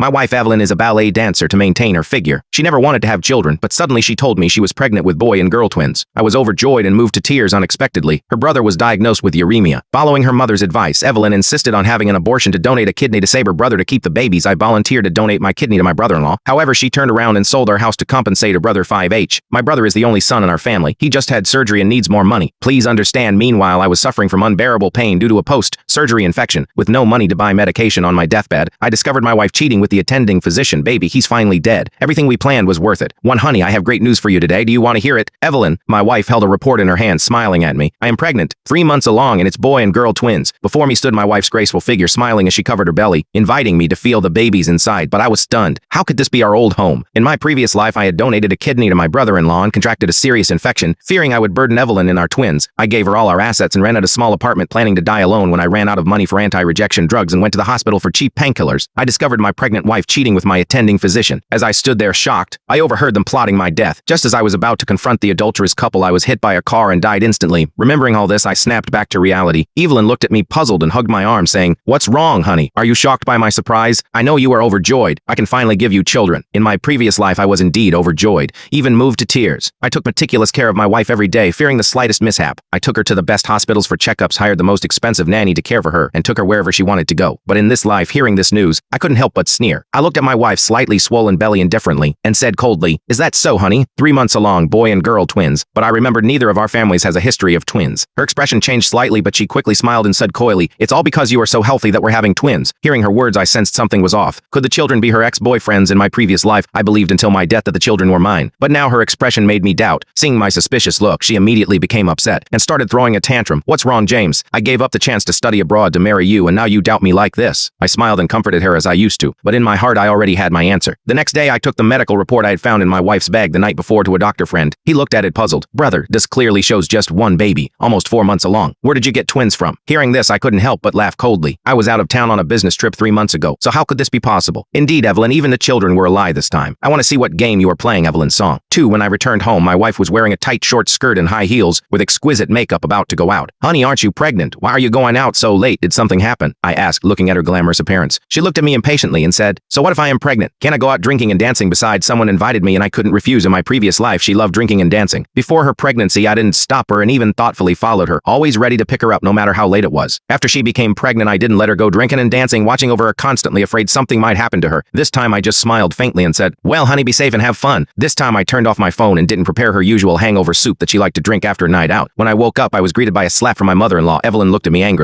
My wife Evelyn is a ballet dancer to maintain her figure. She never wanted to have children, but suddenly she told me she was pregnant with boy and girl twins. I was overjoyed and moved to tears unexpectedly. Her brother was diagnosed with uremia. Following her mother's advice, Evelyn insisted on having an abortion to donate a kidney to save her brother to keep the babies. I volunteered to donate my kidney to my brother-in-law. However, she turned around and sold our house to compensate her brother 5H. My brother is the only son in our family. He just had surgery and needs more money. Please understand, meanwhile, I was suffering from unbearable pain due to a post-surgery infection. With no money to buy medication on my deathbed, I discovered my wife cheating with the attending physician. Baby, he's finally dead. Everything we planned was worth it. Honey, I have great news for you today. Do you want to hear it? Evelyn, my wife, held a report in her hand, smiling at me. I am pregnant, 3 months along, and it's boy and girl twins. Before me stood my wife's graceful figure, smiling as she covered her belly, inviting me to feel the babies inside, but I was stunned. How could this be our old home? In my previous life, I had donated a kidney to my brother-in-law and contracted a serious infection. Fearing I would burden Evelyn and our twins, I gave her all our assets and rented a small apartment, planning to die alone when I ran out of money for anti-rejection drugs and went to the hospital for cheap painkillers. I discovered my pregnant wife cheating with my attending physician. As I stood there shocked, I overheard them plotting my death. Just as I was about to confront the adulterous couple, I was hit by a car and died instantly. Remembering all this, I snapped back to reality. Evelyn looked at me puzzled and hugged my arm, saying, "What's wrong, honey? Are you shocked by my surprise? I know you are overjoyed. I can finally give you children." In my previous life, I was indeed overjoyed, even moved to tears. I took meticulous care of my wife every day, fearing the slightest mishap. I took her to the best hospitals for checkups, hired the most expensive nanny to care for her, and took her wherever she wanted to go. But in this life, hearing this news, I couldn't help but sneer. I looked at my wife's slightly swollen belly indifferently and said coldly, "Is that so, honey? 3 months along, boy and girl twins." But I remembered neither of our families has a history of twins. Her expression changed slightly, but she quickly smiled and said coyly, "It's all because you are so healthy that we're having twins." Hearing her words, I sensed something was off. Could the children be her ex-boyfriends? In my previous life, I believed until my death that the children were mine. But now her expression made me doubt. Seeing my suspicious look, she immediately became upset and started throwing a tantrum. "What's wrong, James? I gave up the chance to study abroad to marry you, and now you doubt me like this." I smiled and comforted her as I used to, but in my heart I already had my answer. The next day I took the medical report I had found in my wife's bag the night before to a doctor friend. He looked at it puzzled. "Brother, this clearly shows just one baby, almost 4 months along. Where did you get twins from?" Hearing this, I couldn't help but laugh coldly. I was out of town on a business trip 3 months ago, so how could this be possible? Indeed, Evelyn, even the children were a lie this time. I want to see what game you are playing, Evelyn's song. 2. When I returned home, my wife was wearing a tight short skirt and high heels with exquisite makeup about to go out. "Honey, aren't you pregnant? Why are you going out so late? Did something happen?" I asked, looking at her glamorous appearance. She looked at me impatiently and said, "So what if I am pregnant? Can I go out drinking and dancing? Besides, someone invited me and I couldn't refuse. In my previous life, she loved drinking and dancing. Before her pregnancy, I didn't stop her and even thoughtfully followed her, always ready to pick her up no matter how late it was. After she became pregnant, I didn't let her go drinking and dancing, watching over her constantly, afraid something might happen to her. This time I just smiled faintly and said, 'Well, honey, be safe and have fun.' This time I turned off my phone and didn't prepare her usual hangover soup that she liked to drink after a night out. When I woke up, I was greeted by a slap from my mother-in-law. Evelyn looked at me angrily.